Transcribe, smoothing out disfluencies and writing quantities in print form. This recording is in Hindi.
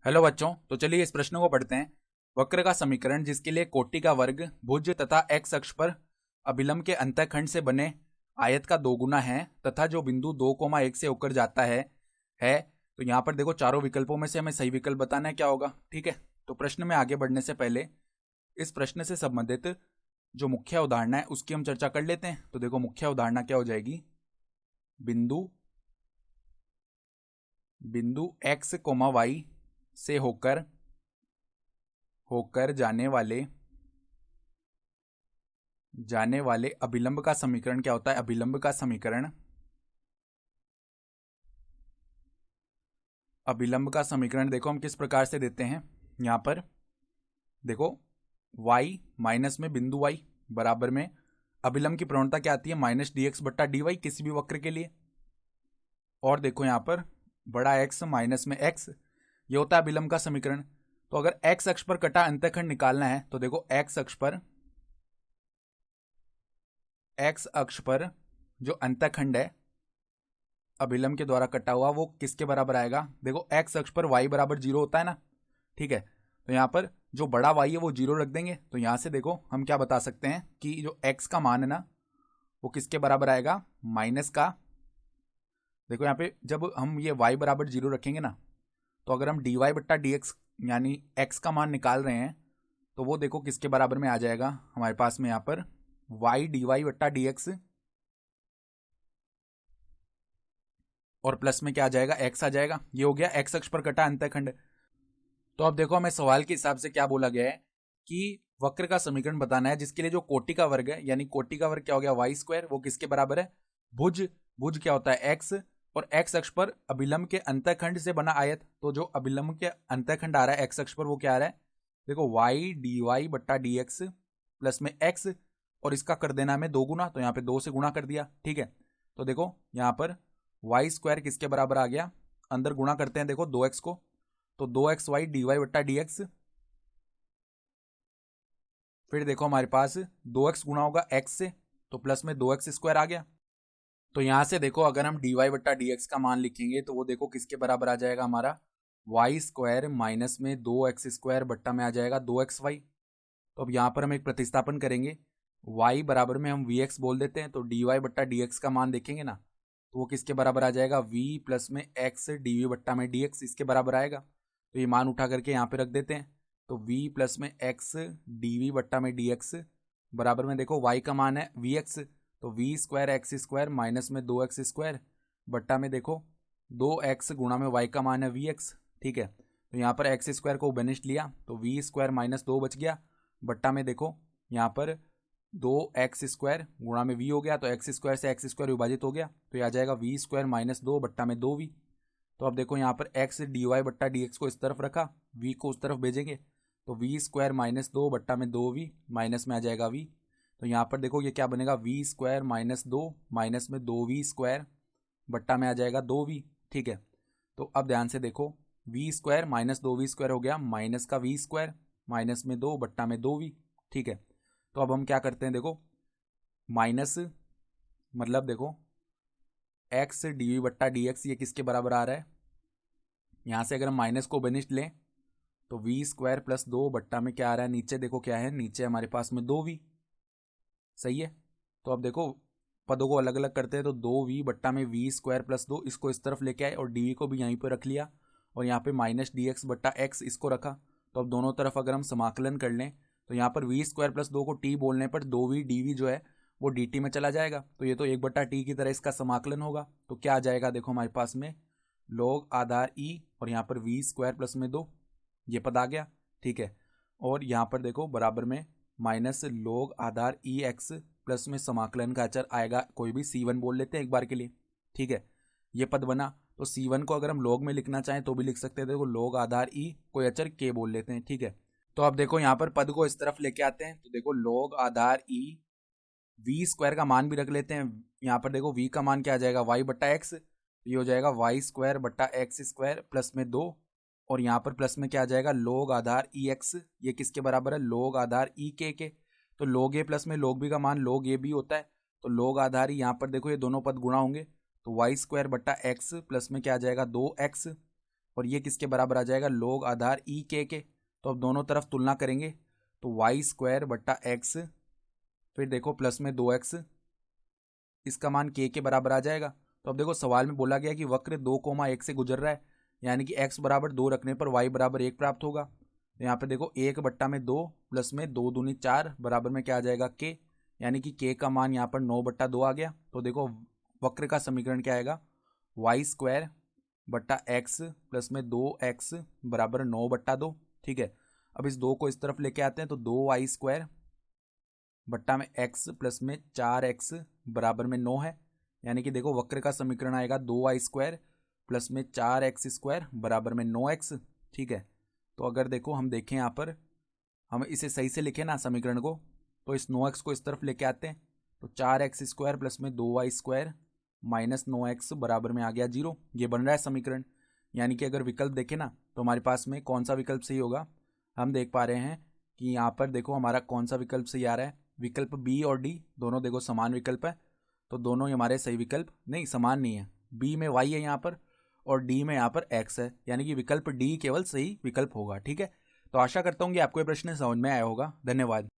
हेलो बच्चों, तो चलिए इस प्रश्न को पढ़ते हैं। वक्र का समीकरण जिसके लिए कोटि का वर्ग भुज तथा एक्स अक्ष पर अभिलंब के अंतःखंड से बने आयत का दोगुना है तथा जो बिंदु 2,1 से होकर जाता है। तो यहाँ पर देखो चारों विकल्पों में से हमें सही विकल्प बताना है क्या होगा। ठीक है, तो प्रश्न में आगे बढ़ने से पहले इस प्रश्न से संबंधित जो मुख्य उदाहरण है उसकी हम चर्चा कर लेते हैं। तो देखो मुख्य उदाहरण क्या हो जाएगी, बिंदु बिंदु एक्स कोमा वाई से होकर होकर जाने वाले अभिलंब का समीकरण क्या होता है। अभिलंब का समीकरण देखो हम किस प्रकार से देते हैं। यहां पर देखो y माइनस में बिंदु y बराबर में अभिलंब की प्रवणता क्या आती है, माइनस dx बट्टा dy किसी भी वक्र के लिए। और देखो यहां पर बड़ा x माइनस में x, ये होता है अभिलंब का समीकरण। तो अगर x अक्ष पर कटा अंतःखंड निकालना है तो देखो x अक्ष पर जो अंतःखंड है अभिलंब के द्वारा कटा हुआ वो किसके बराबर आएगा। देखो x अक्ष पर y बराबर 0 होता है ना। ठीक है, तो यहाँ पर जो बड़ा y है वो 0 रख देंगे। तो यहाँ से देखो हम क्या बता सकते हैं कि जो x का मान है ना वो किसके बराबर आएगा, माइनस का। देखो यहाँ पे जब हम ये y बराबर 0 रखेंगे ना, तो अगर हम dy बट्टा dx यानी x का मान निकाल रहे हैं तो वो देखो किसके बराबर में आ जाएगा हमारे पास में यहाँ पर y dy बट्टा dx और प्लस में क्या आ जाएगा, x आ जाएगा। ये हो गया x अक्ष पर कटा अंतःखंड। तो अब देखो हमें सवाल के हिसाब से क्या बोला गया है कि वक्र का समीकरण बताना है जिसके लिए जो कोटि का वर्ग है, यानी कोटि का वर्ग क्या हो गया वाई स्क्वायर, वो किसके बराबर है, भुज। भुज क्या होता है x, और x अक्ष पर अभिलंब के अंतःखंड से बना आयत। तो जो अभिलंब के अंतःखंड आ रहा है x अक्ष पर वो क्या आ रहा है, देखो y dy बट्टा dx प्लस में x, और इसका कर देना हमें 2 गुना, तो यहाँ पे 2 से गुणा कर दिया। ठीक है, तो देखो यहाँ पर वाई स्क्वायर किसके बराबर आ गया, अंदर गुणा करते हैं देखो 2x को, तो 2xy dy बट्टा dx, फिर देखो हमारे पास 2x गुणा होगा x से तो प्लस में 2x स्क्वायर आ गया। तो यहां से देखो अगर हम dy बट्टा dx का मान लिखेंगे तो वो देखो किसके बराबर आ जाएगा हमारा, वाई स्क्वायर माइनस में 2x स्क्वायर बट्टा में आ जाएगा 2xy। तो अब यहाँ पर हम एक प्रतिस्थापन करेंगे, y बराबर में हम vx बोल देते हैं, तो dy बट्टा dx का मान देखेंगे ना तो वो किसके बराबर आ जाएगा, v प्लस में x dv बट्टा में dx इसके बराबर आएगा। तो ये मान उठा करके यहाँ पे रख देते हैं, तो v प्लस में x dv बट्टा में dx बराबर में देखो y का मान है vx, तो v square x square minus में 2x स्क्वायर बट्टा में देखो 2x गुणा में y का मान है vx। ठीक है, तो यहाँ पर एक्स स्क्वायर को बेनिस्ट लिया तो v स्क्वायर माइनस 2 बच गया बट्टा में देखो यहाँ पर 2x स्क्वायर गुणा में v हो गया, तो एक्स स्क्वायर से एक्स स्क्वायर विभाजित हो गया, तो यह आ जाएगा v स्क्वायर माइनस 2 बट्टा में 2v। तो अब देखो यहाँ पर x dy बट्टा dx को इस तरफ रखा, v को उस तरफ भेजेंगे, तो v स्क्वायर माइनस 2 बट्टा में 2v माइनस में आ जाएगा v। तो यहाँ पर देखो ये क्या बनेगा, v स्क्वायर माइनस 2 माइनस में 2v स्क्वायर बट्टा में आ जाएगा 2v। ठीक है, तो अब ध्यान से देखो v square minus 2v square हो गया माइनस का v स्क्वायर माइनस में 2 बट्टा में 2v। ठीक है, तो अब हम क्या करते हैं देखो माइनस मतलब देखो x डी बट्टा डी एक्स ये किसके बराबर आ रहा है, यहाँ से अगर हम माइनस को बेनिस्ट लें तो v स्क्वायर प्लस 2 बट्टा में क्या आ रहा है, नीचे देखो क्या है, नीचे हमारे पास में 2v। सही है, तो अब देखो पदों को अलग अलग करते हैं, तो 2v बट्टा में v स्क्वायर प्लस 2 इसको इस तरफ लेके आए और dv को भी यहीं पर रख लिया, और यहाँ पे माइनस डी एक्स बट्टा एक्स इसको रखा। तो अब दोनों तरफ अगर हम समाकलन कर लें तो यहाँ पर v स्क्वायर प्लस 2 को t बोलने पर 2v dv जो है वो dt में चला जाएगा, तो ये तो 1/t की तरह इसका समाकलन होगा। तो क्या आ जाएगा देखो हमारे पास में log आधार e और यहाँ पर v स्क्वायर प्लस में 2 ये पद आ गया। ठीक है, और यहाँ पर देखो बराबर में माइनस log आधार ई एक्स प्लस में समाकलन का अचर आएगा कोई भी c1 बोल लेते हैं एक बार के लिए। ठीक है, ये पद बना, तो c1 को अगर हम log में लिखना चाहें तो भी लिख सकते हैं, देखो log आधार e कोई अचर k बोल लेते हैं। ठीक है, तो अब देखो यहाँ पर पद को इस तरफ लेके आते हैं, तो देखो log आधार e v स्क्वायर का मान भी रख लेते हैं। यहाँ पर देखो v का मान क्या आ जाएगा, y बट्टा एक्स, ये हो जाएगा वाई स्क्वायर बट्टा एक्स स्क्वायर प्लस में 2, और यहाँ पर प्लस में क्या आ जाएगा log आधार ई एक्स, ये किसके बराबर है, log आधार ई के। तो log a प्लस में log b का मान log a b होता है, तो log आधार ई यहाँ पर देखो ये दोनों पद गुणा होंगे, तो वाई स्क्वायर बट्टा एक्स प्लस में क्या आ जाएगा 2x और ये किसके बराबर आ जाएगा, log आधार ई के। तो अब दोनों तरफ तुलना करेंगे तो वाई स्क्वायर बट्टा एक्स, फिर देखो प्लस में 2x, इसका मान के बराबर आ जाएगा। तो अब देखो सवाल में बोला गया कि वक्र 2,1 से गुजर रहा है, यानी कि x बराबर 2 रखने पर y बराबर 1 प्राप्त होगा। तो यहाँ पे देखो 1 बट्टा में 2 प्लस में 2 दूनी 4 बराबर में क्या आ जाएगा k, यानी कि k का मान यहाँ पर 9 बट्टा 2 आ गया। तो देखो वक्र का समीकरण क्या आएगा, वाई स्क्वायर बट्टा एक्स प्लस में 2x बराबर 9 बट्टा 2। ठीक है, अब इस 2 को इस तरफ लेके आते हैं तो 2y स्क्वायर बट्टा में x प्लस में 4x बराबर में 9 है, यानी कि देखो वक्र का समीकरण आएगा 2y स्क्वायर प्लस में 4x स्क्वायर बराबर में 9x। ठीक है, तो अगर देखो हम देखें यहाँ पर, हम इसे सही से लिखें ना समीकरण को, तो इस 9x को इस तरफ लेके आते हैं तो 4x स्क्वायर प्लस में 2y स्क्वायर माइनस 9x बराबर में आ गया 0। ये बन रहा है समीकरण। यानी कि अगर विकल्प देखें ना तो हमारे पास में कौन सा विकल्प सही होगा, हम देख पा रहे हैं कि यहाँ पर देखो हमारा कौन सा विकल्प सही आ रहा है, विकल्प बी और डी दोनों देखो समान विकल्प है, तो दोनों ही हमारे सही विकल्प नहीं, समान नहीं है। बी में y है यहाँ पर और डी में यहाँ पर x है, यानी कि विकल्प डी केवल सही विकल्प होगा। ठीक है, तो आशा करता हूँ कि आपको ये प्रश्न समझ में आया होगा। धन्यवाद।